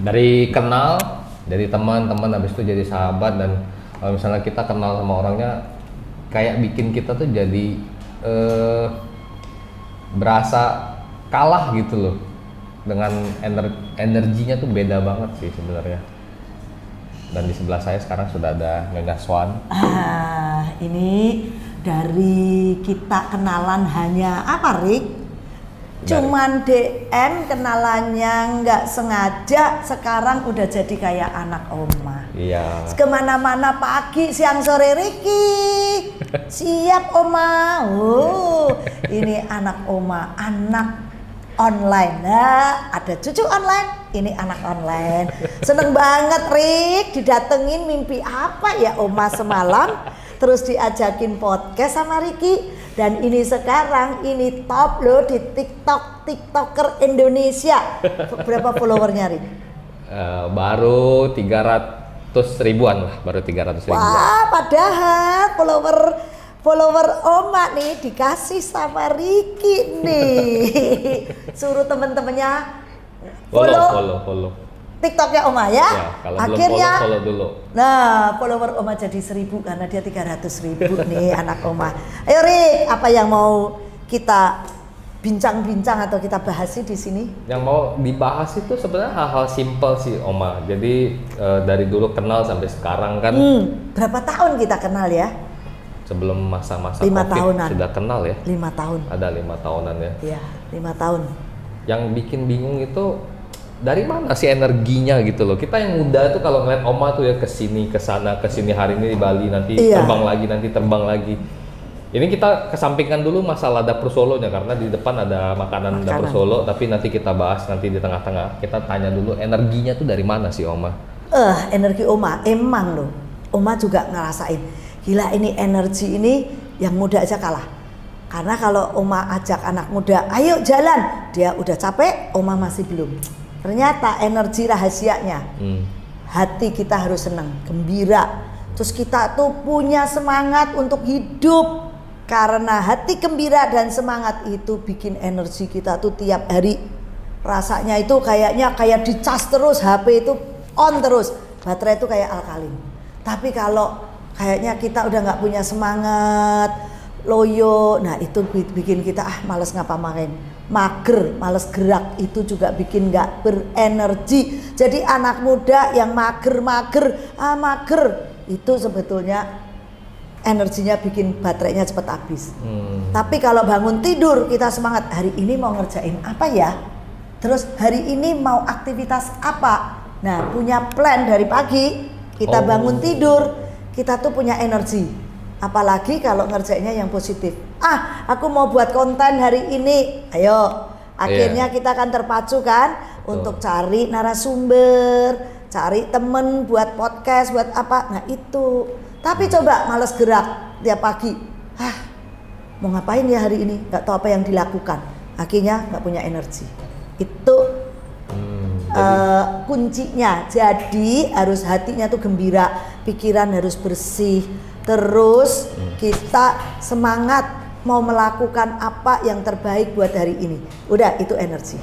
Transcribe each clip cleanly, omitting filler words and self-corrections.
Dari kenal, dari teman-teman, habis itu jadi sahabat, dan kalau misalnya kita kenal sama orangnya, kayak bikin kita tuh jadi berasa kalah gitu loh. Dengan energinya tuh beda banget sih sebenarnya. Dan di sebelah saya sekarang sudah ada Nyonya Swan. Ini dari kita kenalan hanya apa, Rik? Cuman DM kenalannya nggak sengaja, sekarang udah jadi kayak anak oma. Iya. Kemana-mana pagi, siang, sore, Riki. Siap oma. Ini anak oma, anak online. Nah, ada cucu online, ini anak online. Seneng banget, Rik, didatengin. Mimpi apa ya oma semalam? Terus diajakin podcast sama Riki. Dan ini sekarang ini top loh di TikToker Indonesia. Berapa followernya, Rik? Baru 300 ribuan lah, baru 300 ribuan. Wah, padahal follower Oma nih dikasih sama Riki nih. Suruh temen-temennya follow TikToknya Oma ya. Kalau akhirnya belum follow dulu. Nah, follower Oma jadi 1000 karena dia 300.000 nih anak Oma. Ayo Rik, apa yang mau kita bincang-bincang atau kita bahas sih di sini? Yang mau dibahas itu sebenarnya hal-hal simpel sih Oma. Jadi dari dulu kenal sampai sekarang kan. Berapa tahun kita kenal ya? Sebelum masa-masa 5 COVID tahunan. sudah kenal ya? 5 tahun. Ada 5 tahunan ya? Iya, 5 tahun. Yang bikin bingung itu dari mana sih energinya gitu loh. Kita yang muda itu kalau ngeliat Oma tuh ya kesini, kesana, kesini, hari ini di Bali, nanti terbang lagi, nanti terbang lagi. Ini kita kesampingkan dulu masalah dapur solonya, karena di depan ada makanan dapur solo, tapi nanti kita bahas nanti di tengah-tengah. Kita tanya dulu energinya tuh dari mana sih Oma? Energi Oma, emang loh. Oma juga ngerasain. Gila, ini energi ini yang muda aja kalah. Karena kalau Oma ajak anak muda, ayo jalan, dia udah capek, Oma masih belum. Ternyata energi rahasianya, hati kita harus senang, gembira. Terus kita tuh punya semangat untuk hidup. Karena hati gembira dan semangat itu bikin energi kita tuh tiap hari. Rasanya itu kayaknya kayak dicas terus, HP itu on terus. Baterai itu kayak alkalin. Tapi kalau kayaknya kita udah gak punya semangat, loyo, nah itu bikin kita males ngapa-ngapain, mager, males gerak, itu juga bikin gak berenergi. Jadi anak muda yang mager itu sebetulnya energinya bikin baterainya cepat habis. Tapi kalau bangun tidur kita semangat, hari ini mau ngerjain apa ya, terus hari ini mau aktivitas apa, nah punya plan dari pagi, kita bangun tidur, kita tuh punya energi. Apalagi kalau ngerjainnya yang positif. Aku mau buat konten hari ini. Ayo. Akhirnya kita akan terpacu kan untuk cari narasumber, cari temen buat podcast, buat apa. Nah itu. Tapi coba males gerak tiap pagi. Mau ngapain ya hari ini? Gak tahu apa yang dilakukan. Akhirnya gak punya energi. Itu kuncinya. Jadi harus hatinya tuh gembira, pikiran harus bersih. Terus kita semangat mau melakukan apa yang terbaik buat hari ini. Udah, itu energi.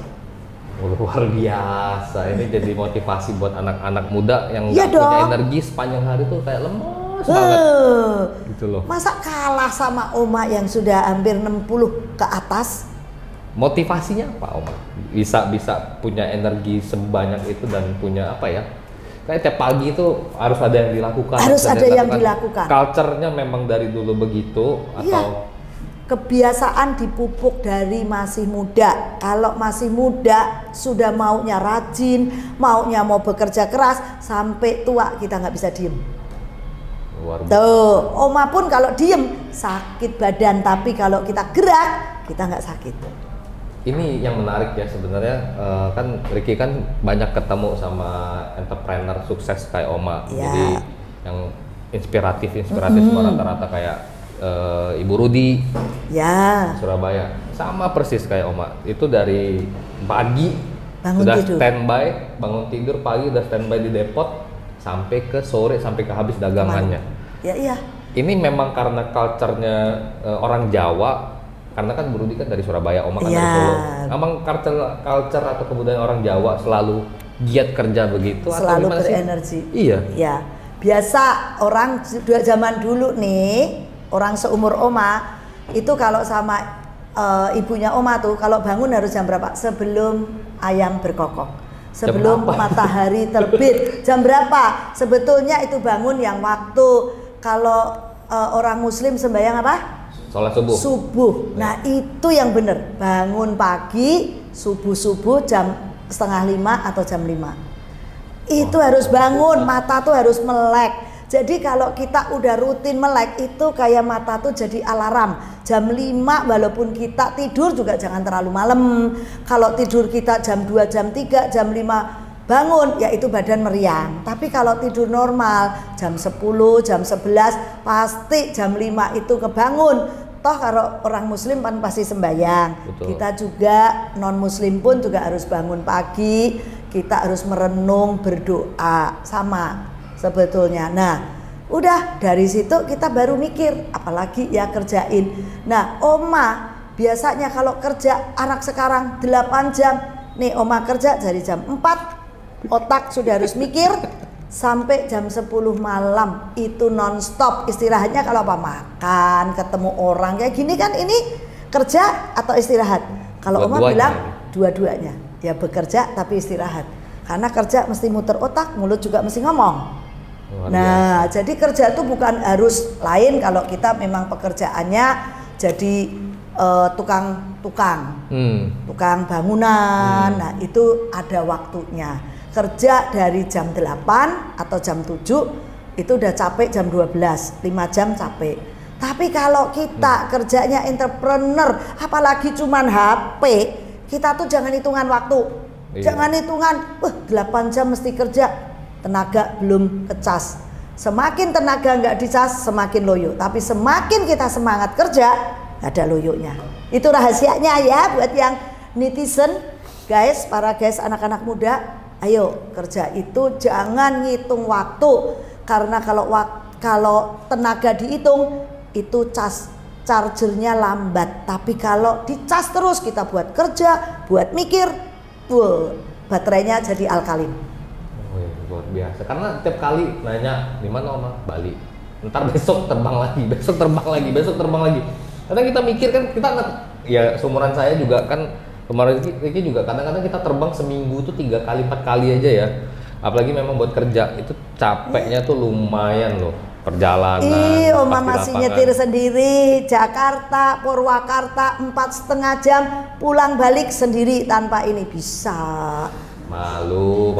Luar biasa. Ini jadi motivasi buat anak-anak muda yang gak punya energi sepanjang hari tuh kayak lemas banget. Gitu loh. Masa kalah sama Oma yang sudah hampir 60 ke atas? Motivasinya apa Oma? Bisa punya energi sebanyak itu dan punya apa ya? Kayak tiap pagi itu harus ada yang dilakukan. Harus ada yang dilakukan. Culture-nya memang dari dulu begitu atau kebiasaan dipupuk dari masih muda. Kalau masih muda sudah maunya rajin, maunya mau bekerja keras, sampai tua kita nggak bisa diem. Luar biasa. Tuh, Oma pun kalau diem sakit badan, tapi kalau kita gerak kita nggak sakit. Ini yang menarik ya sebenarnya, kan Riki kan banyak ketemu sama entrepreneur sukses kayak Oma, jadi yang inspiratif semua rata-rata kayak Ibu Rudi, Surabaya, sama persis kayak Oma. Itu dari pagi sudah standby, bangun tidur pagi udah standby di depot sampai ke sore, sampai ke habis dagangannya. Ini memang karena culture-nya orang Jawa. Karena kan Budi kan dari Surabaya, Oma kan dari Solo. Emang culture atau kebudayaan orang Jawa selalu giat kerja begitu atau selalu gimana sih? berenergi. Iya. Ya, biasa orang zaman dulu nih, orang seumur Oma itu kalau sama ibunya Oma tuh kalau bangun harus jam berapa? Sebelum ayam berkokok, sebelum matahari terbit. Jam berapa? Sebetulnya itu bangun yang waktu kalau orang Muslim sembahyang apa? Sholat subuh. Subuh. Nah itu yang benar. Bangun pagi subuh jam 4:30 atau jam 5. Itu harus bangun. Mata tuh harus melek. Jadi kalau kita udah rutin melek itu kayak mata tuh jadi alarm. Jam 5 walaupun kita tidur juga jangan terlalu malam. Kalau tidur kita jam 2, jam 3, jam 5 bangun ya itu badan meriang. Tapi kalau tidur normal jam 10, jam 11 pasti jam 5 itu kebangun. Toh kalau orang muslim kan pasti sembahyang. Betul. Kita juga non muslim pun juga harus bangun pagi. Kita harus merenung, berdoa sama sebetulnya. Nah, udah dari situ kita baru mikir, apalagi ya kerjain. Nah, Oma biasanya kalau kerja anak sekarang 8 jam, nih Oma kerja dari jam 4, otak sudah harus mikir sampai jam 10 malam itu nonstop. Istirahatnya kalau apa? Makan, ketemu orang kayak gini kan ini kerja atau istirahat? Kalau Oma bilang dua-duanya, ya bekerja tapi istirahat. Karena kerja mesti muter otak, mulut juga mesti ngomong. Nah, jadi kerja itu bukan harus lain kalau kita memang pekerjaannya jadi tukang bangunan. Nah, itu ada waktunya. Kerja dari jam 8 atau jam 7 itu udah capek jam 12, 5 jam capek. Tapi kalau kita kerjanya entrepreneur, apalagi cuman HP, kita tuh jangan hitungan waktu. Iya. Jangan hitungan, 8 jam mesti kerja. Tenaga belum kecas. Semakin tenaga nggak dicas, semakin loyo. Tapi semakin kita semangat kerja, ada loyonya. Itu rahasianya ya buat yang netizen, guys, para guys anak-anak muda. Ayo kerja itu jangan ngitung waktu. Karena kalau tenaga dihitung itu chargernya lambat. Tapi kalau dicas terus kita buat kerja, buat mikir, baterainya jadi alkalin. Luar biasa, karena tiap kali nanya di mana Oma, Bali, ntar besok terbang lagi, besok terbang lagi, besok terbang lagi. Karena kita mikir kan, kita ya seumuran saya juga kan, kemarin Ricky juga kadang-kadang kita terbang seminggu tuh 3 kali 4 kali aja ya. Apalagi memang buat kerja itu capeknya tuh lumayan loh, perjalanan. Oma masih nyetir sendiri Jakarta, Purwakarta 4,5 jam, pulang balik sendiri tanpa ini bisa. Malu.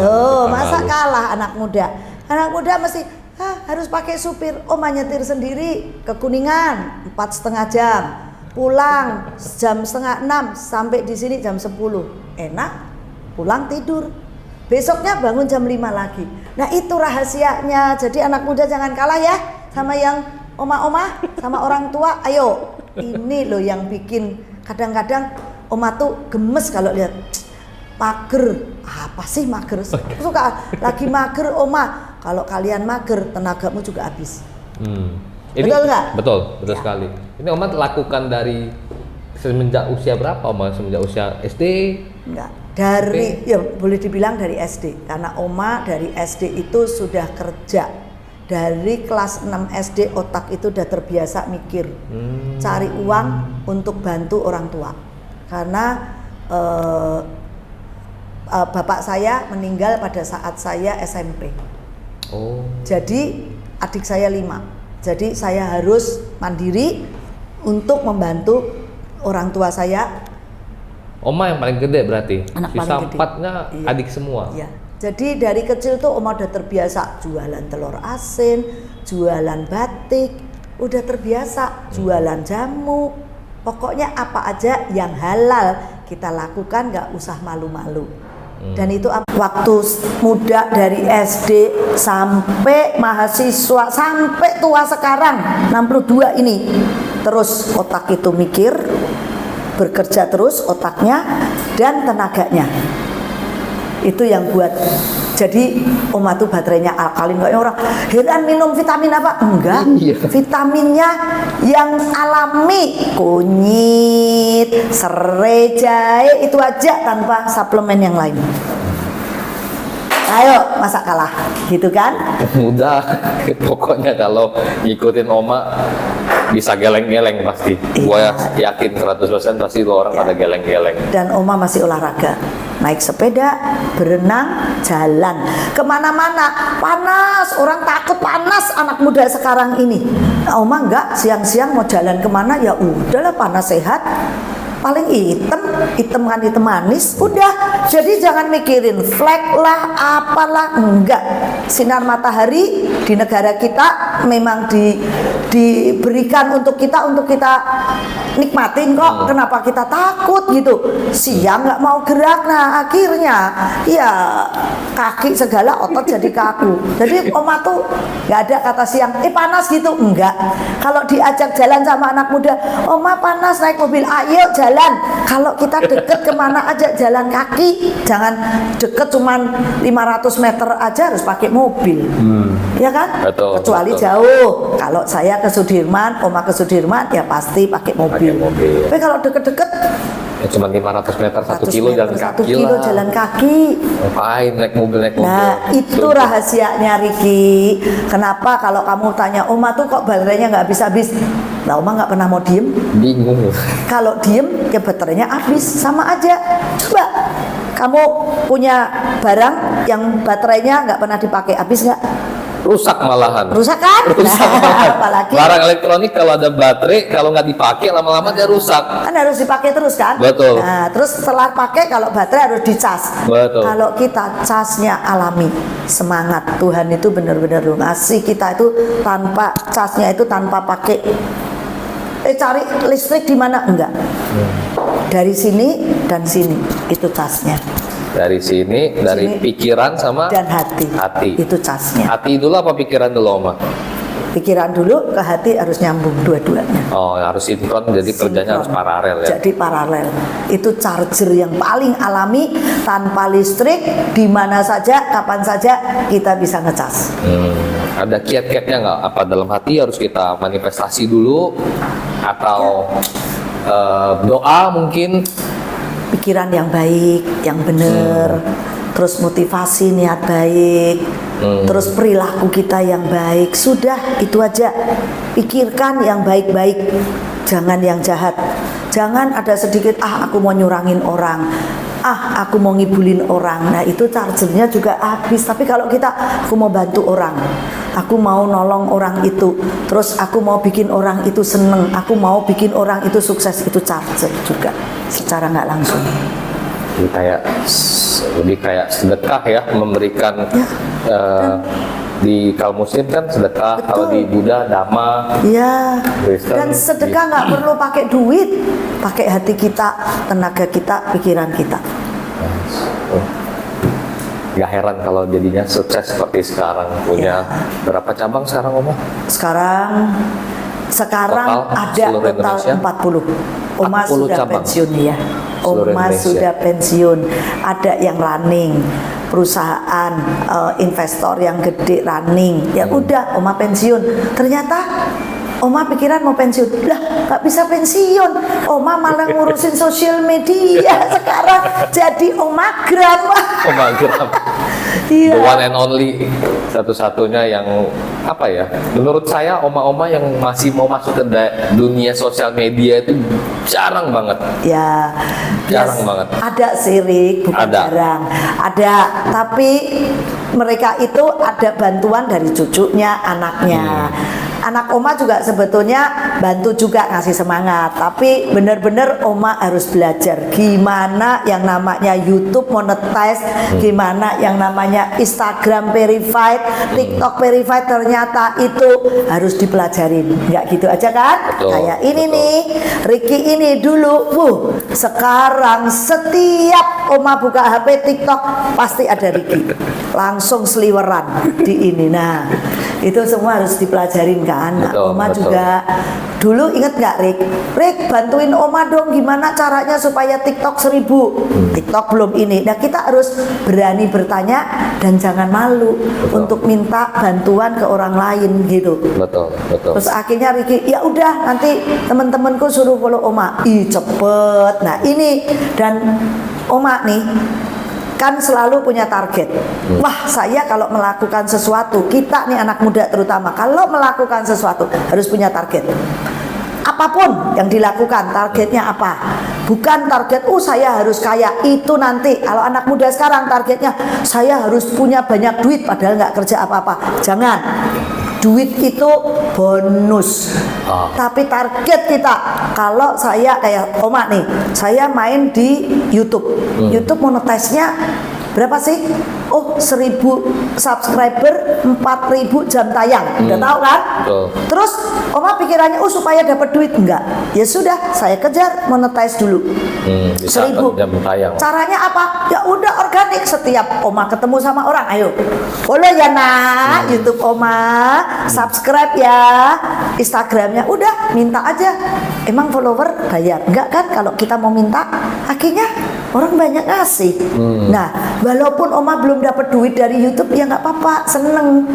Masa kalah anak muda? Anak muda mesti harus pakai supir. Oma nyetir sendiri ke Kuningan 4,5 jam, pulang jam 5:30 sampai di sini jam 10. Enak, pulang tidur. Besoknya bangun jam 5 lagi. Nah itu rahasianya. Jadi anak muda jangan kalah ya sama yang oma-oma, sama orang tua. Ayo, ini loh yang bikin kadang-kadang Oma tuh gemes kalau lihat. Mager, apa sih mager? Suka lagi mager Oma. Kalau kalian mager, tenagamu juga habis. Ini, betul nggak? Betul ya. Sekali. Ini Oma lakukan dari semenjak usia berapa Oma? Semenjak usia SD? Enggak, dari ya boleh dibilang dari SD. Karena Oma dari SD itu sudah kerja. Dari kelas 6 SD otak itu udah terbiasa mikir, cari uang untuk bantu orang tua. Karena bapak saya meninggal pada saat saya SMP. Jadi adik saya 5. Jadi saya harus mandiri untuk membantu orang tua saya. Oma yang paling gede berarti. Anak sisa paling gede. 4-nya iya. Adik semua. Iya. Jadi dari kecil tuh Oma udah terbiasa jualan telur asin, jualan batik, udah terbiasa jualan jamu. Pokoknya apa aja yang halal kita lakukan, nggak usah malu-malu. Dan itu waktu muda dari SD sampai mahasiswa sampai tua sekarang 62 ini terus otak itu mikir, bekerja terus otaknya dan tenaganya. Itu yang buat jadi Oma tuh baterainya alkalin. Kayak orang heran minum vitamin apa? Enggak, vitaminnya yang alami, kunyit, serai, jahe, itu aja tanpa suplemen yang lain. Ayo, masa kalah, gitu kan? Mudah. Pokoknya kalau ngikutin Oma bisa geleng-geleng pasti. Gua yakin 100% pasti lu orang pada geleng-geleng. Dan Oma masih olahraga, naik sepeda, berenang, jalan kemana-mana. Panas, orang takut panas anak muda sekarang ini. Nah, Oma enggak, siang-siang mau jalan kemana ya udahlah, panas sehat. Paling hitam kan hitam manis, udah. Jadi jangan mikirin flek lah, apalah, enggak. Sinar matahari di negara kita memang diberikan untuk kita nikmatin kok. Kenapa kita takut gitu? Siang nggak mau gerak, nah akhirnya ya kaki segala otot jadi kaku. Jadi Oma tuh nggak ada kata siang, panas gitu, enggak. Kalau diajak jalan sama anak muda, Oma panas naik mobil, ayo jalan. Kalau kita deket kemana aja jalan kaki, jangan deket cuman 500 meter aja harus pakai mobil, ya kan? Betul, kecuali betul. jauh. Kalau saya ke Sudirman, Oma ke Sudirman, ya pasti pakai mobil. Tapi kalau deket-deket, ya cuma 500 meter, 1 kilo jalan 1 kaki kilo lah. jalan kaki. Ngapain naik mobil? Nah, itu rahasianya Riki. Kenapa kalau kamu tanya Oma tuh kok baterainya nggak habis-habis? Nah, Oma nggak pernah mau diem. Bingung. Kalau diem, ya baterainya habis, sama aja. Coba kamu punya barang yang baterainya nggak pernah dipakai, habis nggak? Rusak malahan. Rusak kan? Rusak Nah, malahan. apalagi Barang elektronik kalau ada baterai, kalau nggak dipakai lama-lama dia rusak. kan harus dipakai terus kan? Betul. Nah, terus setelah pakai kalau baterai harus dicas. Betul. Kalau kita casnya alami, semangat. Tuhan itu benar-benar ngasih kita itu tanpa casnya itu tanpa pakai cari listrik di mana, enggak. Dari sini dan sini itu casnya. Dari sini, dari Sini. pikiran sama Dan hati. hati. Itu casnya. Hati dulu apa pikiran dulu, Oma? Pikiran dulu ke hati harus nyambung dua-duanya. Oh, harus sinkron, jadi kerjanya harus Sinkron. paralel ya. Jadi paralel. Itu charger yang paling alami, tanpa listrik, di mana saja, kapan saja kita bisa ngecas. Ada kiat-kiatnya nggak? Apa dalam hati harus kita manifestasi dulu, atau doa mungkin? Pikiran yang baik, yang benar, terus motivasi niat baik, terus perilaku kita yang baik. Sudah, itu aja. Pikirkan yang baik-baik, jangan yang jahat. Jangan ada sedikit aku mau nyurangin orang, aku mau ngibulin orang. Nah, itu chargernya juga habis. Tapi kalau aku mau bantu orang, aku mau nolong orang itu, terus aku mau bikin orang itu seneng, aku mau bikin orang itu sukses, itu charger juga secara nggak langsung. Lebih kayak sedekah ya, memberikan. Di kaum muslim kan sedekah, kalau di Buddha dhamma. Ya, Kristen, dan sedekah nggak perlu pakai duit, pakai hati kita, tenaga kita, pikiran kita. Gak heran kalau jadinya sukses seperti sekarang. Punya berapa cabang sekarang, Oma? Sekarang Total, ada seluruh total Indonesia? 40. Oma 40 sudah cabang. pensiun ya. Seluruh Oma Indonesia. sudah pensiun. Ada yang running, perusahaan investor yang gede running. Ya udah, Oma pensiun. Ternyata Oma pikiran mau pensiun, lah nggak bisa pensiun. Oma malah ngurusin sosial media sekarang jadi Omagram. Omagram. Iya. The one and only, satu-satunya yang apa ya? Menurut saya oma-oma yang masih mau masuk ke dunia sosial media itu jarang banget. Ya, Jarang banget. Ada sirik, bukan Ada. jarang. Ada, tapi mereka itu ada bantuan dari cucunya, anaknya. Anak Oma juga sebetulnya bantu juga ngasih semangat, tapi benar-benar Oma harus belajar gimana yang namanya YouTube monetize, gimana yang namanya Instagram verified, TikTok verified, ternyata itu harus dipelajarin. Nggak gitu aja kan? Betul, Kayak ini betul. nih, Ricky ini dulu, sekarang setiap Oma buka HP TikTok pasti ada Ricky, langsung seliweran di ini. Nah, itu semua harus dipelajarin kan. Nah, Betul, Oma betul. juga dulu inget nggak Rick, bantuin Oma dong gimana caranya supaya TikTok 1000. TikTok belum ini. Nah, kita harus berani bertanya dan jangan malu untuk minta bantuan ke orang lain gitu. Betul, betul. Terus akhirnya Ricky, ya udah nanti teman-temanku suruh follow Oma. Ih cepet. Nah ini dan Oma nih kan selalu punya target. Wah, saya kalau melakukan sesuatu, kita nih anak muda terutama, kalau melakukan sesuatu harus punya target. Apapun yang dilakukan, targetnya apa? Bukan target, saya harus kaya. Itu nanti, kalau anak muda sekarang targetnya, saya harus punya banyak duit, padahal nggak kerja apa-apa. Jangan. Duit itu bonus. Tapi target kita, kalau saya kayak Oma nih, saya main di YouTube. YouTube monetize-nya berapa sih? 1.000 subscriber, 4.000 jam tayang. Udah tahu kan? Terus Oma pikirannya, supaya dapat duit enggak? Ya sudah, saya kejar monetize dulu. 1.000 jam tayang. Caranya apa? Ya udah organik. Setiap Oma ketemu sama orang, ayo follow ya nak YouTube Oma, subscribe ya Instagramnya. Udah, minta aja. Emang follower bayar? Enggak kan? Kalau kita mau minta, akhirnya orang banyak ngasih. Nah, walaupun Oma belum dapat duit dari YouTube, ya nggak apa-apa, seneng.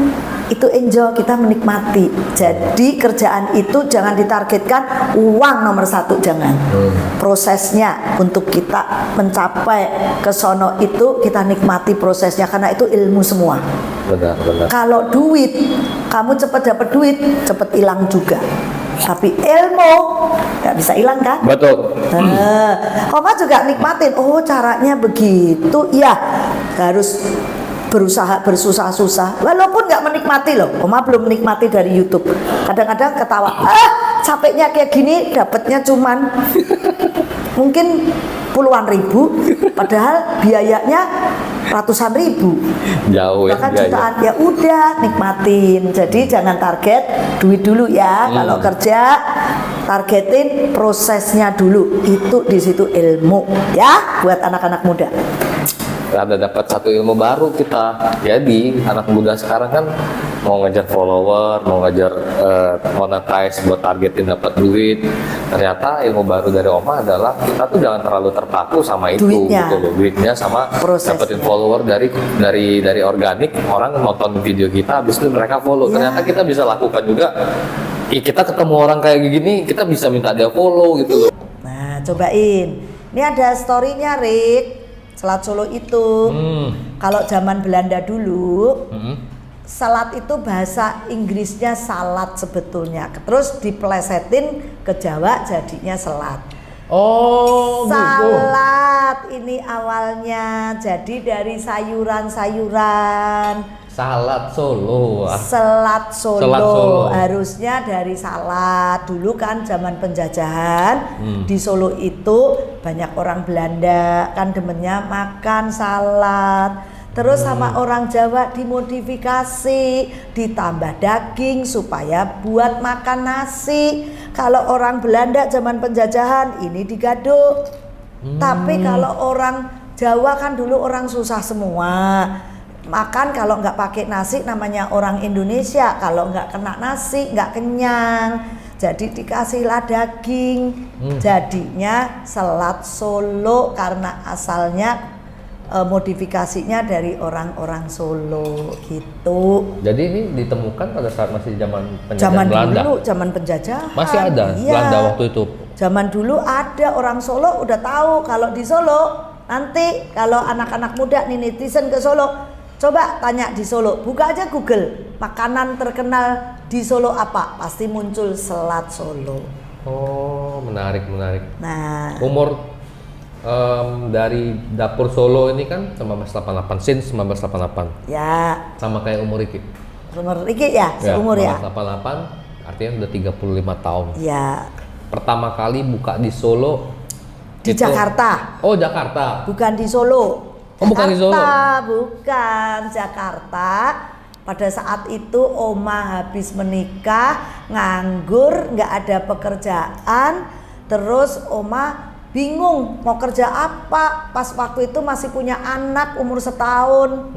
Itu enjoy, kita menikmati. Jadi kerjaan itu jangan ditargetkan uang nomor satu, jangan. Prosesnya untuk kita mencapai ke sono itu kita nikmati prosesnya, karena itu ilmu semua. Benar. Kalau duit, kamu cepat dapat duit, cepat hilang juga. Tapi ilmu nggak bisa hilang kan? Betul. Oma juga nikmatin. Caranya begitu. Ya, harus berusaha bersusah-susah. Walaupun nggak menikmati loh. Oma belum menikmati dari YouTube. Kadang-kadang ketawa. Capeknya kayak gini, dapatnya cuman mungkin puluhan ribu, padahal biayanya ratusan ribu. Jauh ya. Bahkan jutaan. Ya udah, nikmatin. Jadi jangan target duit dulu ya. Kalau kerja targetin prosesnya dulu. Itu di situ ilmu ya buat anak-anak muda. Ada dapat satu ilmu baru kita. Jadi anak muda sekarang kan mau ngejar follower, mau ngejar monetize buat targetin dapat duit. Ternyata ilmu baru dari Oma adalah kita tuh jangan terlalu terpaku sama itu, gitu loh. Duitnya sama dapetin follower dari organik. Orang nonton video kita, habis itu mereka follow. Ternyata kita bisa lakukan juga. Kita ketemu orang kayak gini, kita bisa minta dia follow gitu loh. Nah, cobain. Ini ada story-nya, Rick. Selat Solo itu, kalau zaman Belanda dulu, salat itu bahasa Inggrisnya salat sebetulnya. Terus dipelesetin ke Jawa jadinya selat. Salat ini awalnya jadi dari sayuran-sayuran. Selat Solo. Selat Solo. Harusnya dari salad. Dulu kan zaman penjajahan di Solo itu banyak orang Belanda kan demennya makan salad. Terus sama orang Jawa dimodifikasi, ditambah daging supaya buat makan nasi. Kalau orang Belanda zaman penjajahan ini digaduk. Tapi kalau orang Jawa kan dulu orang susah semua. Makan kalau nggak pakai nasi namanya orang Indonesia. Kalau nggak kena nasi nggak kenyang. Jadi dikasihlah daging. Jadinya selat Solo karena asalnya modifikasinya dari orang-orang Solo gitu. Jadi ini ditemukan pada saat masih zaman penjajahan Belanda. Dulu, zaman penjajahan. Masih ada Belanda waktu itu. Zaman dulu ada orang Solo udah tahu kalau di Solo nanti kalau anak-anak muda nih netizen ke Solo, coba tanya di Solo, buka aja Google, makanan terkenal di Solo apa? Pasti muncul selat Solo. Menarik. Nah, Umur dari dapur Solo ini kan 1988, since 1988. Ya. Sama kayak umur Riki. Umur Riki ya, seumur ya. 1988 artinya udah 35 tahun. Ya. Pertama kali buka di Solo Di Jakarta. Oh, Jakarta. Bukan di Solo. Bukan di Solo. Bukan Jakarta. Pada saat itu Oma habis menikah, nganggur, nggak ada pekerjaan. Terus Oma bingung mau kerja apa. Pas waktu itu masih punya anak umur setahun.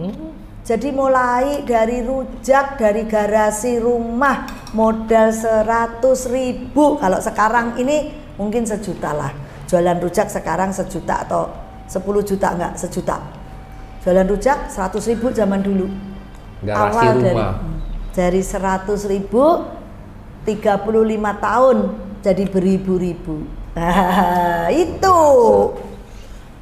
Jadi mulai dari rujak, dari garasi rumah, modal 100.000. Kalau sekarang ini mungkin 1 juta lah. Jualan rujak sekarang 1 juta atau 10 juta, enggak 1 juta. Jualan rujak 100.000 zaman dulu. Garasi awal rumah. Dari 100.000, 35 tahun jadi beribu-ribu. Itu.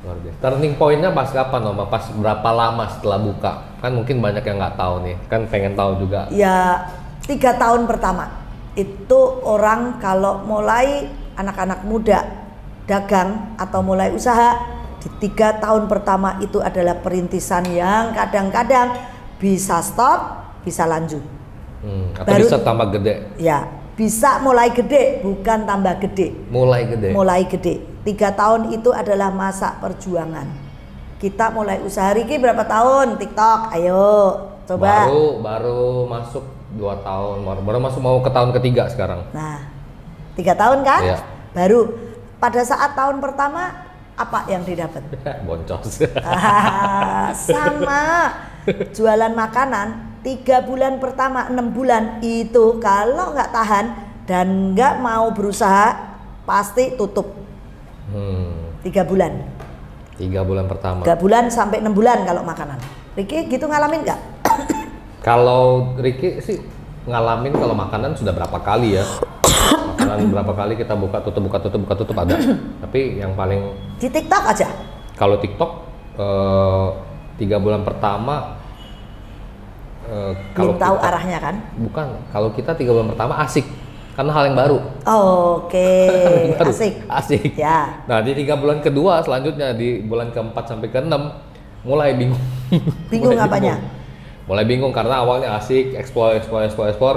Luar biasa. Turning point-nya pas kapan Oma? Pas berapa lama setelah buka? Kan mungkin banyak yang nggak tahu nih, kan pengen tahu juga. Ya 3 tahun pertama itu orang kalau mulai anak-anak muda dagang atau mulai usaha di 3 tahun pertama itu adalah perintisan yang kadang-kadang bisa stop, bisa lanjut. Atau bisa tambah gede? Ya, bisa mulai gede, bukan tambah gede. Mulai gede? Mulai gede. 3 tahun itu adalah masa perjuangan. Kita mulai usaha. Riki berapa tahun TikTok? Ayo, coba. Baru masuk 2 tahun, baru masuk mau ke tahun ketiga sekarang. Nah, 3 tahun kan? Iya. Baru pada saat tahun pertama apa yang didapat? Boncos. Sama jualan makanan 3 bulan pertama, 6 bulan itu kalau nggak tahan dan nggak mau berusaha pasti tutup. 3 bulan. 3 bulan pertama. 3 bulan sampai 6 bulan kalau makanan. Riki gitu ngalamin nggak? Kalau Riki sih ngalamin kalau makanan sudah berapa kali ya. Makanan berapa kali kita buka tutup ada. Tapi yang paling Di TikTok aja. kalau TikTok 3 bulan pertama Belum tahu arahnya kan? Bukan, kalau kita 3 bulan pertama asik karena hal yang baru. Oke, Baru. asik. Ya. Nah di 3 bulan kedua selanjutnya di bulan ke-4 sampai ke-6 mulai bingung. Bingung apanya? Mulai bingung karena awalnya asik, explore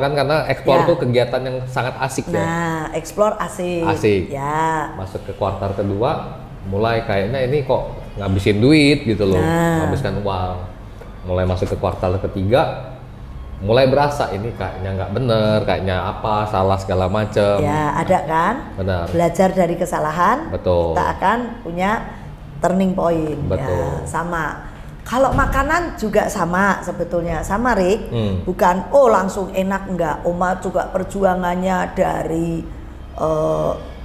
kan karena explore Ya. tuh kegiatan yang sangat asik ya. Nah, explore asik. Asik. Ya. Masuk ke kuartal kedua mulai kayaknya ini kok ngabisin duit gitu loh, Nah. ngabiskan uang. Mulai masuk ke kuartal ketiga mulai berasa ini kayaknya nggak bener, kayaknya apa salah segala macem. Ya, ada kan? Benar. Belajar dari kesalahan. Betul. Kita akan punya turning point. Betul. Ya, sama. Kalau makanan juga sama sebetulnya, sama Rick. Bukan langsung enak enggak. Oma juga perjuangannya dari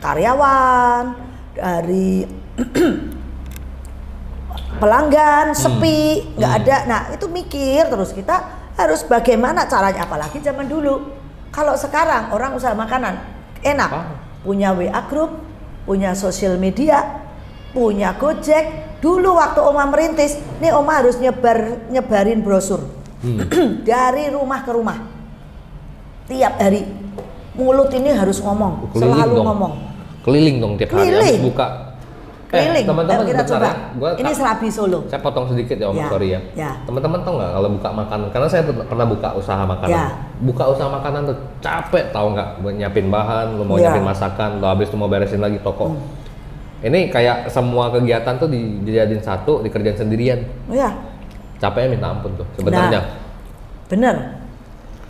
karyawan, dari pelanggan, sepi, nggak ada. Nah itu mikir terus kita harus bagaimana caranya, apalagi zaman dulu. Kalau sekarang orang usaha makanan enak, punya WA group, punya sosial media, punya Gojek. Dulu waktu Oma merintis, nih Oma harus nyebarin brosur dari rumah ke rumah. Tiap hari mulut ini harus ngomong, selalu dong. ngomong. Keliling dong tiap hari habis buka. Keliling. Teman-teman kita bentar coba. ya. Ini Serabi Solo. Saya potong sedikit ya Om, Ya, sorry ya. ya. Teman-teman tahu nggak kalau buka makanan? Karena saya pernah buka usaha makanan. Ya. Buka usaha makanan tuh capek, tahu nggak? Buat nyiapin bahan, lu mau Ya. nyiapin masakan, lu habis tuh mau beresin lagi toko. Ini kayak semua kegiatan tuh dijadiin satu, dikerjain sendirian. Ya. Capeknya minta ampun tuh sebenarnya. Bener.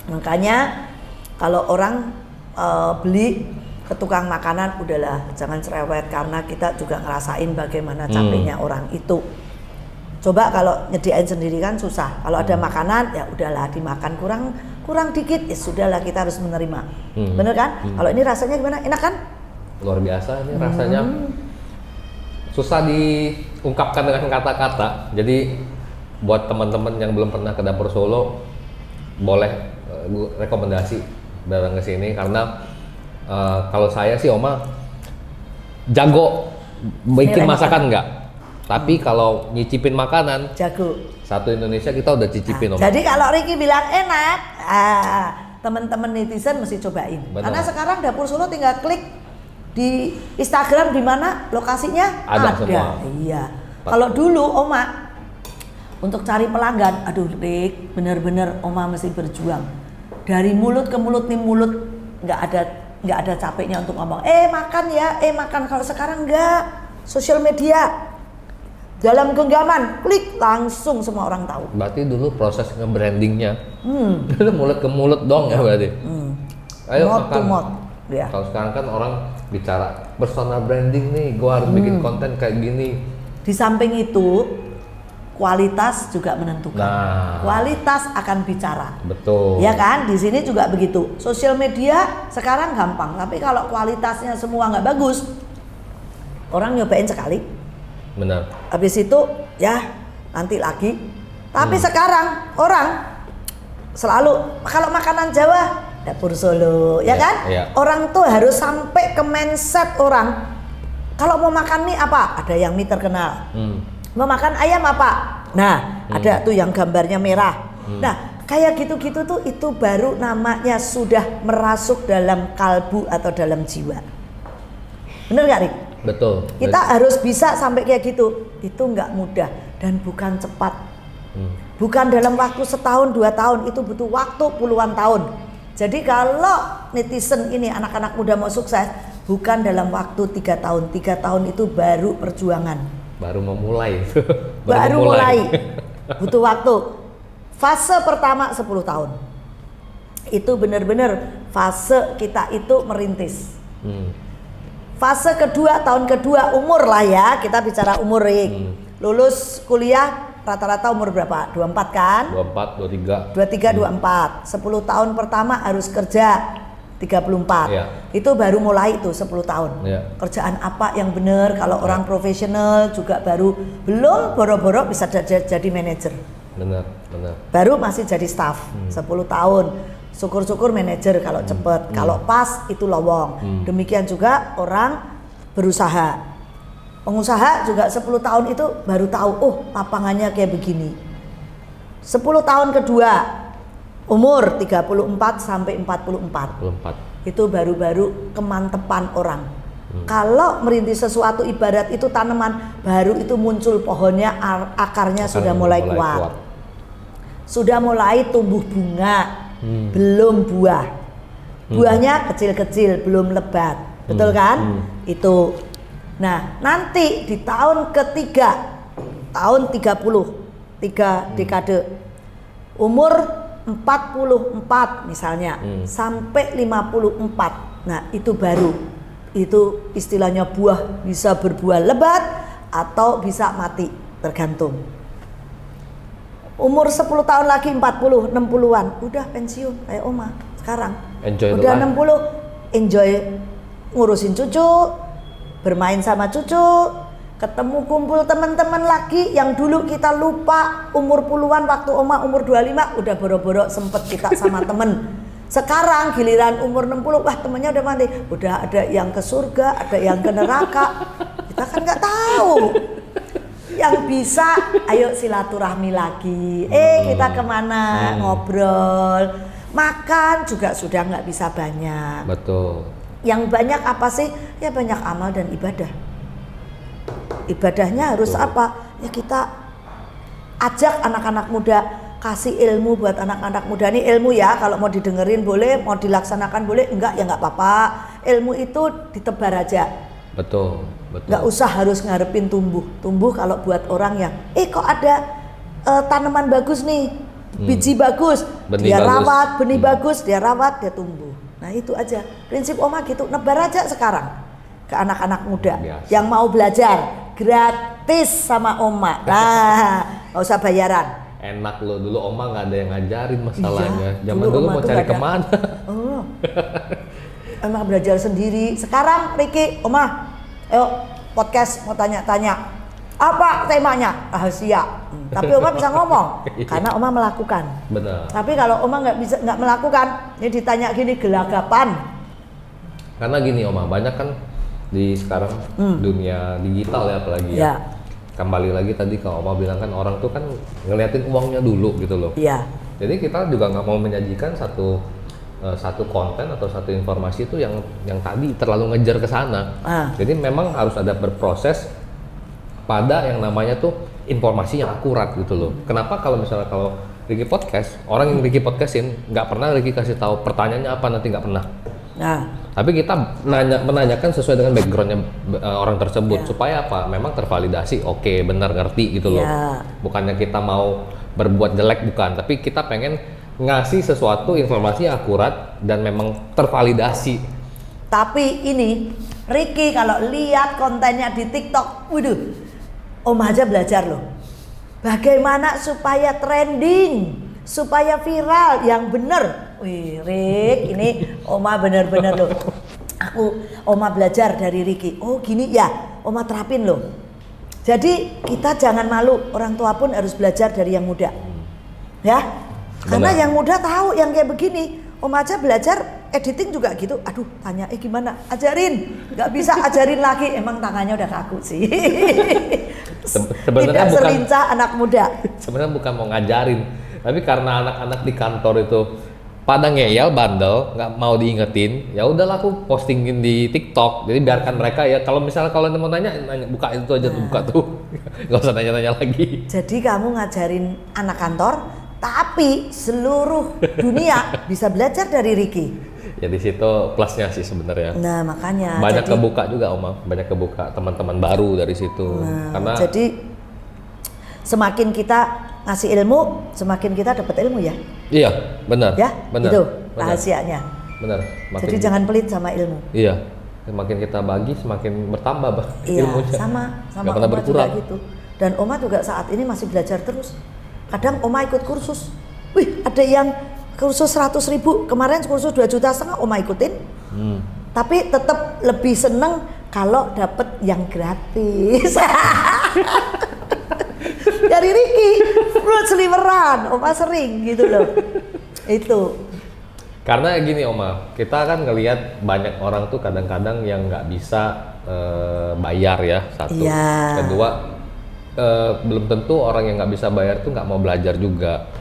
Makanya kalau orang beli ke tukang makanan, udahlah jangan cerewet karena kita juga ngerasain bagaimana capeknya orang itu. Coba kalau nyediain sendiri kan susah. Kalau ada makanan ya udahlah dimakan kurang dikit ya sudahlah kita harus menerima. Bener kan? Kalau ini rasanya gimana? Enak kan? Luar biasa ini rasanya. Susah diungkapkan dengan kata-kata. Jadi buat teman-teman yang belum pernah ke Dapur Solo, boleh gue rekomendasi datang ke sini karena kalau saya sih Oma jago bikin masakan enggak, tapi kalau nyicipin makanan jago. Satu Indonesia kita udah cicipin Oma. Jadi kalau Ricky bilang enak, teman-teman netizen mesti cobain. Benar. Karena sekarang Dapur Solo tinggal klik di Instagram di mana lokasinya Ada semua. Iya. Kalau dulu Oma untuk cari pelanggan, aduh Rick, bener-bener Oma mesti berjuang. Dari mulut ke mulut nih mulut nggak ada capeknya untuk ngomong makan ya, makan. Kalau sekarang enggak, sosial media dalam genggaman klik langsung semua orang tahu. Berarti dulu proses nge-brandingnya mulut ke mulut dong ya berarti. Ayo Mouth to makan. mouth. Ya. Kalau sekarang kan orang bicara personal branding nih, gua harus bikin konten kayak gini. Di samping itu kualitas juga menentukan. Nah. Kualitas akan bicara. Betul. Ya kan? Di sini juga begitu. Sosial media sekarang gampang, tapi kalau kualitasnya semua nggak bagus, orang nyobain sekali. Benar. Habis itu ya nanti lagi. Tapi sekarang orang selalu kalau makanan Jawa Dapur Solo, ya Iya, kan? iya. Orang tuh harus sampai ke mindset orang. Kalau mau makan mie apa? Ada yang mie terkenal. Mau makan ayam apa? Nah, ada tuh yang gambarnya merah. Nah, kayak gitu-gitu tuh itu baru namanya sudah merasuk dalam kalbu atau dalam jiwa. Bener gak, Rik? Betul. Kita harus bisa sampai kayak gitu. Itu nggak mudah dan bukan cepat. Bukan dalam waktu setahun 2 tahun, itu butuh waktu puluhan tahun. Jadi kalau netizen ini anak-anak muda mau sukses, bukan dalam waktu 3 tahun. 3 tahun itu baru perjuangan. Baru memulai. baru mulai. Butuh waktu. Fase pertama 10 tahun. Itu benar-benar fase kita itu merintis. Fase kedua, tahun kedua umur lah ya, kita bicara umur, Rik. Lulus kuliah rata-rata umur berapa? 24 kan? 24, 23. 23, 24. 10 tahun pertama harus kerja 34. Iya. Itu baru mulai tuh 10 tahun. Iya. Kerjaan apa yang benar, kalau orang profesional juga baru belum boro-boro bisa jadi manajer. Benar. Baru masih jadi staff 10 tahun. Syukur-syukur manajer kalau cepet, kalau pas itu lowong. Demikian juga orang berusaha. Pengusaha juga 10 tahun itu baru tahu, oh lapangannya kayak begini. 10 tahun kedua, umur 34 sampai 44. Itu baru-baru kemantepan orang. Kalau merintis sesuatu ibarat itu tanaman, baru itu muncul pohonnya, akarnya sudah mulai kuat. Sudah mulai tumbuh bunga, belum buah. Buahnya kecil-kecil, belum lebat. Betul kan? Itu. Nah, nanti di tahun ketiga, tahun 30, 3 dekade, umur 44 misalnya, sampai 54. Nah, itu baru. Itu istilahnya buah bisa berbuah lebat atau bisa mati, tergantung. Umur 10 tahun lagi 40, 60-an, udah pensiun kayak Oma sekarang. Enjoy udah 60, enjoy ngurusin cucu, bermain sama cucu, ketemu kumpul teman-teman lagi yang dulu kita lupa umur puluhan waktu Oma umur 25 udah boro-boro sempet kita sama temen. Sekarang giliran umur 60, wah temennya udah mati, udah ada yang ke surga, ada yang ke neraka. Kita kan nggak tahu. Yang bisa, ayo silaturahmi lagi. Kita kemana? Ngobrol, makan juga sudah nggak bisa banyak. Betul. Yang banyak apa sih? Ya banyak amal dan ibadah. Ibadahnya harus apa? Ya kita ajak anak-anak muda, kasih ilmu buat anak-anak muda. Ini ilmu ya, kalau mau didengerin boleh, mau dilaksanakan boleh, enggak ya enggak apa-apa. Ilmu itu ditebar aja. Betul. Enggak usah harus ngarepin tumbuh. Tumbuh kalau buat orang yang, kok ada tanaman bagus nih, biji bagus, Benih dia bagus. rawat, benih bagus, dia rawat, dia tumbuh. Nah itu aja, prinsip Oma gitu, nebar aja sekarang ke anak-anak muda Biasa. yang mau belajar gratis sama Oma. Nah, nggak usah bayaran. Enak loh, dulu Oma nggak ada yang ngajarin masalahnya. Iya, Zaman dulu dulu Oma mau tuh cari nggak ada. kemana? Oh, Oma belajar sendiri. Sekarang Riki, Oma, ayo podcast mau tanya-tanya. Apa temanya? Rahasia. Tapi Oma bisa ngomong karena Oma melakukan. Benar. Tapi kalau Oma nggak melakukan, ini ditanya gini gelagapan. Karena gini Oma, banyak kan di sekarang dunia digital ya apalagi ya. Ya. Kembali lagi tadi kalau Oma bilang kan orang tuh kan ngeliatin uangnya dulu gitu loh. Iya. Jadi kita juga nggak mau menyajikan satu konten atau satu informasi itu yang tadi terlalu ngejar ke sana. Jadi memang harus ada berproses pada yang namanya tuh informasi yang akurat gitu loh. Kenapa kalau misalnya kalau Riki podcast, orang yang Riki podcastin nggak pernah Riki kasih tahu pertanyaannya apa, nanti nggak pernah. Nah, Tapi kita menanyakan sesuai dengan backgroundnya orang tersebut supaya apa? Memang tervalidasi, oke, benar ngerti gitu loh. Bukannya kita mau berbuat jelek, bukan, tapi kita pengen ngasih sesuatu informasi yang akurat dan memang tervalidasi. Tapi ini Riki kalau lihat kontennya di TikTok, waduh, Om aja belajar loh. Bagaimana supaya trending, supaya viral yang bener. Wih, Rik, ini Oma bener-bener loh. Oma belajar dari Riki. Oh gini ya, Oma terapin loh. Jadi kita jangan malu, orang tua pun harus belajar dari yang muda. Ya, karena Benar. yang muda tahu yang kayak begini. Om aja belajar editing juga gitu. Aduh, tanya gimana? Ajarin. Nggak bisa ajarin lagi. Emang tangannya udah kaku sih. Sebenarnya Tidak bukan selincah anak muda. sebenarnya bukan mau ngajarin, tapi karena anak-anak di kantor itu pada ngeyel bandel, nggak mau diingetin, ya udahlah aku postingin di TikTok. Jadi biarkan mereka ya, kalau misalnya kalau mau nanya buka itu aja tuh, buka tuh. Nggak usah nanya-nanya lagi. Jadi kamu ngajarin anak kantor, tapi seluruh dunia bisa belajar dari Ricky. Ya di situ plusnya sih sebenarnya. Nah, makanya Banyak jadi, kebuka juga Oma, banyak kebuka teman-teman baru dari situ. Karena jadi semakin kita ngasih ilmu, semakin kita dapat ilmu ya. iya, benar. Ya, benar. itu benar, rahasianya. Benar. Jadi jangan pelit sama ilmu. Iya. Semakin kita bagi, semakin bertambah Iya, ilmunya. sama Nggak pernah Oma berkurang. juga gitu. Dan Oma juga saat ini masih belajar terus. Kadang Oma ikut kursus. Wih, ada yang kursus 100.000, kemarin kursus 2,5 juta Oma ikutin. Tapi tetap lebih seneng kalau dapet yang gratis. Dari Ricky, fruit sliveran, Oma sering gitu loh. Itu. Karena gini Oma, kita kan ngelihat banyak orang tuh kadang-kadang yang nggak bisa bayar ya, satu. Iya. Kedua, belum tentu orang yang nggak bisa bayar tuh nggak mau belajar juga.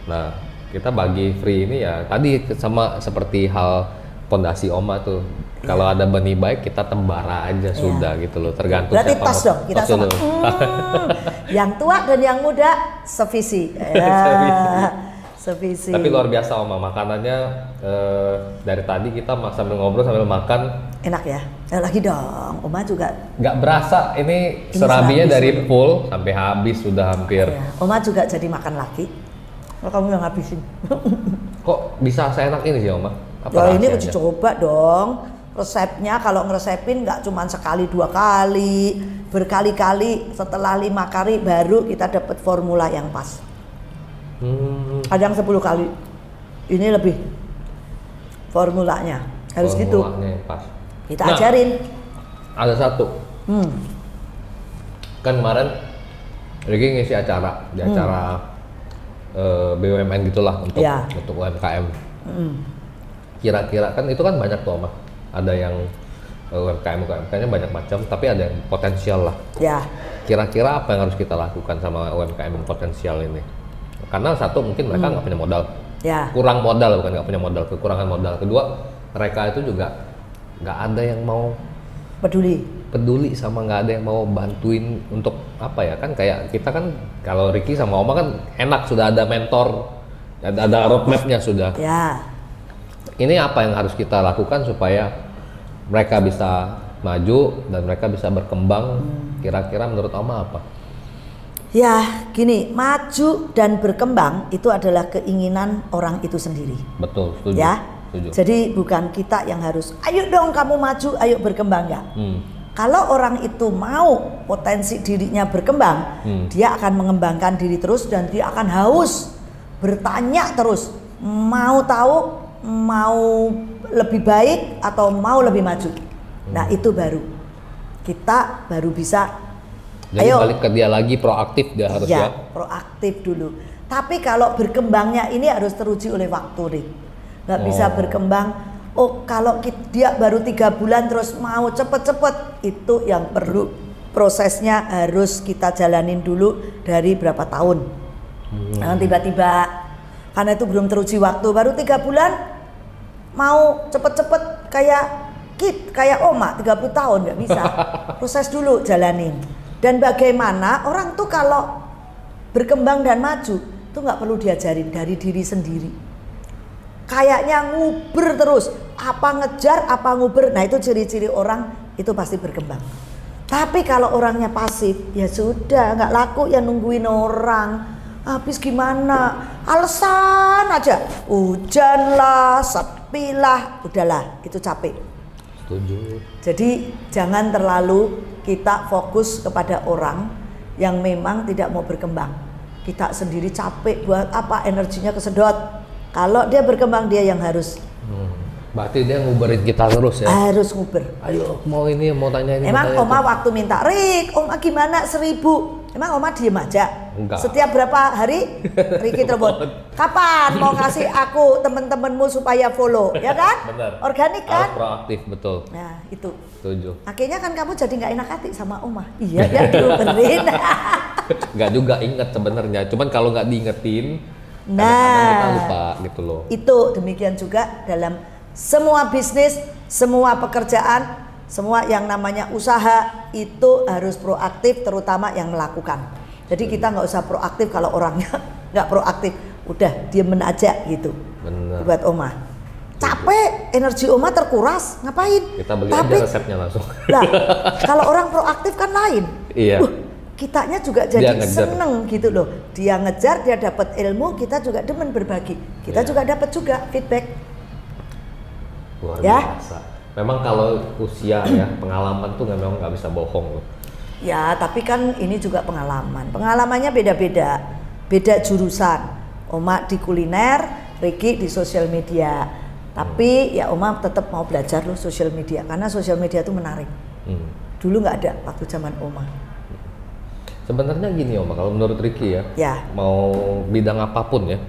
Nah, kita bagi free ini ya tadi sama seperti hal pondasi Oma tuh. Kalau ada benih baik kita tembara aja sudah gitu loh, tergantung Berarti siapa tas mau- dong, kita tas sama. dulu. Yang tua dan yang muda sevisi. Ya, sevisi. Tapi luar biasa Oma, makanannya dari tadi kita sambil ngobrol sambil makan Enak ya? Lagi dong, Oma juga. nggak berasa ini Ini serabinya sehabis dari ini. full sampai habis sudah hampir. Ya, Oma juga jadi makan lagi. Kalau kamu yang habisin. Kok bisa seenak ini sih Oma? Ya ini rahasianya? uji coba dong. Resepnya kalau ngeresepin nggak cuma sekali 2 kali, berkali-kali, setelah 5 kali baru kita dapat formula yang pas. Kadang 10 kali. Ini lebih formulanya harus gitu. Formulanya yang pas. Kita Nah, ajarin. Ada satu. Kan kemarin Ricky ngisi acara di acara BUMN gitulah untuk Ya. UMKM. Kira-kira kan itu kan banyak tuh Oma. Ada yang UMKM-nya banyak macam, tapi ada yang potensial lah. Ya, Kira-kira apa yang harus kita lakukan sama UMKM yang potensial ini? Karena satu mungkin mereka nggak punya modal, ya. kurang modal, bukan nggak punya modal, kekurangan modal. Kedua, mereka itu juga nggak ada yang mau peduli sama, nggak ada yang mau bantuin untuk apa ya, kan kayak kita kan kalau Ricky sama Oma kan enak sudah ada mentor, ada roadmapnya sudah. Ya. Ini apa yang harus kita lakukan supaya mereka bisa maju dan mereka bisa berkembang? Kira-kira menurut Oma apa? Ya, gini, maju dan berkembang itu adalah keinginan orang itu sendiri. Betul, setuju. Ya. Setuju. Jadi bukan kita yang harus, ayo dong kamu maju, ayo berkembang, enggak. Kalau orang itu mau potensi dirinya berkembang, dia akan mengembangkan diri terus dan dia akan haus bertanya terus, mau tahu, mau lebih baik atau mau lebih maju. Nah, itu baru kita baru bisa. Jadi Ayo. balik ke dia lagi, proaktif dia harus ya. Proaktif dulu. Tapi kalau berkembangnya ini harus teruji oleh waktu, Rik. Nggak bisa berkembang. Oh, kalau dia baru 3 bulan terus mau cepet-cepet, itu yang perlu prosesnya harus kita jalanin dulu dari berapa tahun. Jangan tiba-tiba, karena itu belum teruji waktu, baru 3 bulan mau cepet-cepet kayak Oma 30 tahun, nggak bisa. Proses dulu jalanin. Dan bagaimana orang tuh kalau berkembang dan maju itu nggak perlu diajarin, dari diri sendiri. Kayaknya nguber terus, apa ngejar, apa nguber. Nah, itu ciri-ciri orang itu pasti berkembang. Tapi kalau orangnya pasif, ya sudah, nggak laku ya nungguin orang. Habis gimana? Alasan aja. Hujan lah, sepi lah, udahlah, itu capek. Setuju. Jadi jangan terlalu kita fokus kepada orang yang memang tidak mau berkembang. Kita sendiri capek, buat apa energinya kesedot. Kalau dia berkembang, dia yang harus Berarti dia nguberin kita terus ya. harus nguber. Ayo mau ini, mau tanya ini. Emang mau tanya Oma waktu minta, Rik, Oma gimana 1.000? Emang Oma diem aja? Enggak. Setiap berapa hari Ricky telepon. Kapan mau kasih aku temen-temenmu supaya follow, ya kan? Benar. Organik kan? Harus proaktif, betul. Nah itu. Setuju. Akhirnya kan kamu jadi nggak enak hati sama Oma. Iya ya dioperin. Nggak juga inget sebenarnya, cuman kalau nggak diingetin, Nah. kadang-kadang kita lupa gitu loh. Itu demikian juga dalam semua bisnis, semua pekerjaan, semua yang namanya usaha itu harus proaktif, terutama yang melakukan. Jadi kita nggak usah proaktif kalau orangnya nggak proaktif, udah diemen aja gitu. Bener. Buat Oma. Capek, energi Oma terkuras, ngapain? Kita beli aja resepnya langsung. Lah, kalau orang proaktif kan lain. Iya. Kitanya juga Dia jadi ngejar. seneng gitu loh. Dia ngejar, dia dapat ilmu, kita juga demen berbagi. Kita Iya. juga dapat juga feedback. Luar Ya. biasa. Memang kalau usia ya, pengalaman tuh memang nggak bisa bohong loh. Ya, tapi kan ini juga pengalaman. Pengalamannya beda-beda. Beda jurusan. Oma di kuliner, Ricky di sosial media. Tapi ya Oma tetap mau belajar loh sosial media karena sosial media itu menarik. Dulu nggak ada waktu zaman Oma. Sebenarnya gini Oma, kalau menurut Ricky ya, Ya. mau bidang apapun ya,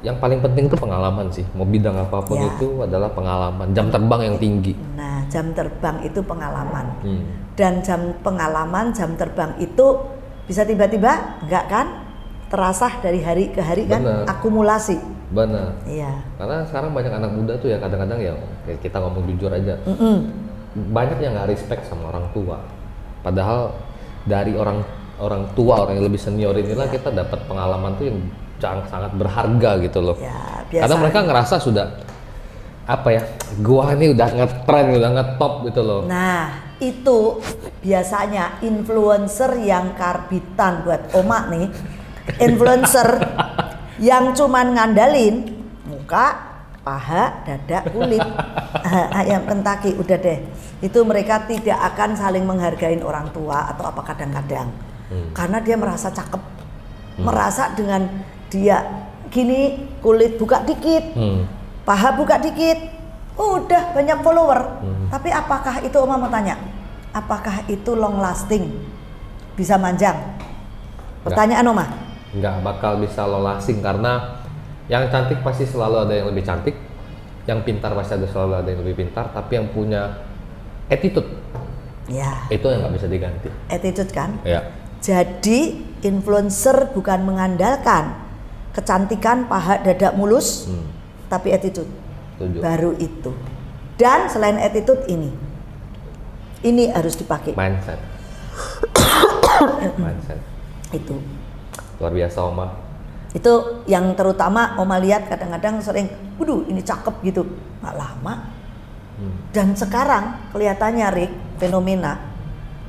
yang paling penting itu pengalaman sih. Mau bidang apapun Ya. itu adalah pengalaman, jam terbang yang tinggi. Nah, jam terbang itu pengalaman. Hmm. Dan jam terbang itu bisa tiba-tiba enggak kan? Terasa dari hari ke hari kan? Benar. Akumulasi. Benar. Iya. Karena sekarang banyak anak muda tuh ya kadang-kadang ya, kayak kita ngomong jujur aja, banyak yang nggak respect sama orang tua. Padahal dari orang tua, orang yang lebih senior inilah kita dapat pengalaman tuh yang sangat berharga gitu loh. Ya, biasa. Kadang mereka ngerasa sudah apa ya, gua ini udah ngetren, udah ngetop gitu loh. Nah, itu biasanya influencer yang karbitan buat Oma nih. Influencer yang cuman ngandalin muka, paha, dada, kulit. Ayam Kentucky udah deh. Itu mereka tidak akan saling menghargain orang tua atau apa kadang-kadang. Karena dia merasa cakep. Merasa dengan dia gini kulit buka dikit. Paha buka dikit, udah banyak follower. Tapi apakah itu Oma mau tanya? Apakah itu long lasting? Bisa manjang? Pertanyaan Oma. Nggak bakal bisa lo lasting karena yang cantik pasti selalu ada yang lebih cantik, yang pintar pasti ada selalu ada yang lebih pintar, tapi yang punya attitude Ya, itu yang nggak bisa diganti. attitude kan? Ya. Jadi influencer bukan mengandalkan kecantikan paha dada mulus, tapi attitude. Setuju. Baru itu. Dan selain attitude ini harus dipakai. Mindset. Mindset. Itu. Luar biasa Oma. Itu yang terutama Oma lihat kadang-kadang sering, waduh ini cakep gitu, nggak lama. Dan sekarang kelihatannya Rick, fenomena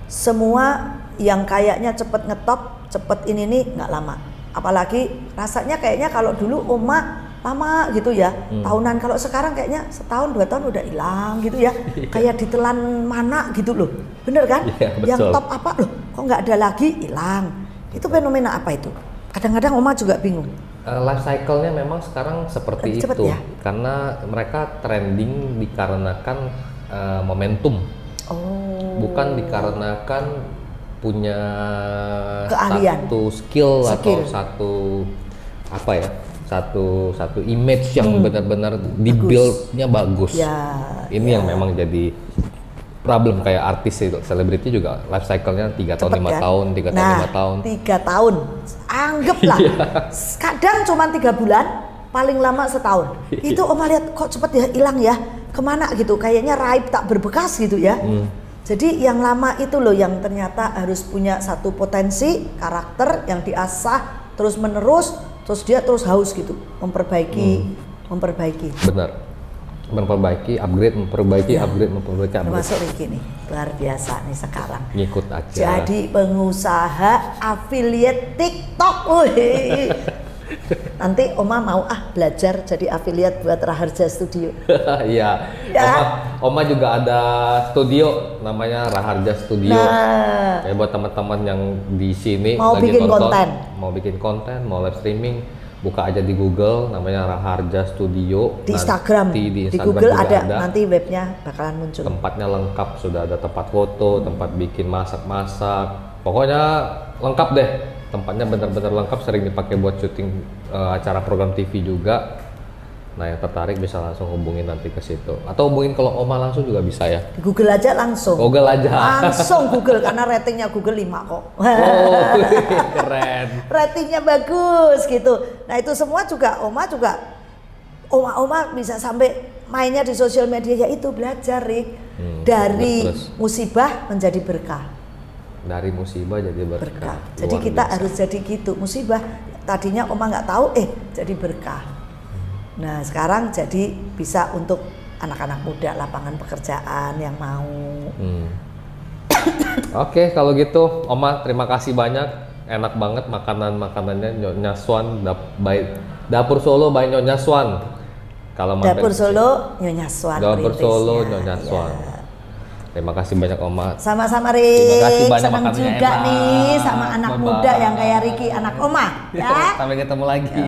semua yang kayaknya cepet ngetop, cepet ini nih nggak lama. Apalagi rasanya kayaknya kalau dulu Oma lama gitu ya, tahunan. Kalau sekarang kayaknya setahun 2 tahun udah hilang gitu ya, kayak ditelan mana gitu loh, bener kan? Iya, betul. Yang top apa loh, kok nggak ada lagi, hilang. Itu fenomena apa itu? Kadang-kadang Oma juga bingung. Life cycle-nya memang sekarang seperti Lebih cepet itu, ya? karena mereka trending dikarenakan momentum, bukan dikarenakan punya Keahlian. satu skill atau Skill. satu image yang benar-benar dibuild-nya bagus. Ya, Ini yang memang jadi problem, kayak artis selebriti juga life cycle-nya 3 tahun, cepet 5 kan? tahun, 3 tahun, 5 tahun. 3 tahun, anggaplah. Iya. Kadang cuma 3 bulan, paling lama setahun. Itu Oma lihat kok cepet ya hilang ya, kemana gitu? Kayaknya raib tak berbekas gitu ya. Jadi yang lama itu loh yang ternyata harus punya satu potensi karakter yang diasah terus menerus, terus dia terus haus gitu, memperbaiki. Benar. Memperbaiki, upgrade, Ya. upgrade. Termasuk Ricky nih, luar biasa nih sekarang. Ngikut aja. Jadi pengusaha affiliate TikTok. Wih. Nanti Oma mau belajar jadi affiliate buat Raharja Studio. Iya. Ya. Oma juga ada studio namanya Raharja Studio. Nah, Ya buat teman-teman yang di sini Mau lagi bikin nonton, konten. mau bikin konten, mau live streaming, buka aja di Google namanya Raharja Studio. di Instagram, Di di Instagram Google juga ada, nanti webnya bakalan muncul. Tempatnya lengkap, sudah ada tempat foto, tempat bikin masak-masak. Pokoknya lengkap deh tempatnya benar-benar lengkap, sering dipakai buat syuting acara program TV juga. Nah yang tertarik bisa langsung hubungin nanti ke situ, atau hubungin kalau Oma langsung juga bisa ya. Di Google aja langsung. Google aja. Langsung Google karena ratingnya Google 5 kok. Oh keren. Ratingnya bagus gitu. Nah itu semua juga Oma bisa sampai mainnya di sosial media, yaitu belajar Rik. Dari musibah menjadi berkah. Dari musibah jadi berkah. Jadi kita harus jadi gitu. Musibah tadinya Oma nggak tahu, jadi berkah. Nah sekarang jadi bisa untuk anak-anak muda, lapangan pekerjaan yang mau. Oke, kalau gitu Oma terima kasih banyak. Enak banget makanannya Nyonya Swan Dapur Solo by Nyonya Swan. Kalau Dapur Solo Nyonya Swan. Dapur Solo Nyonya Swan. Ya. Terima kasih banyak Oma. Sama-sama Rik. Terima kasih banyak, senang makanannya juga enak. nih sama anak Bye-bye. muda yang kayak Riki, anak Oma ya. Sampai ketemu lagi.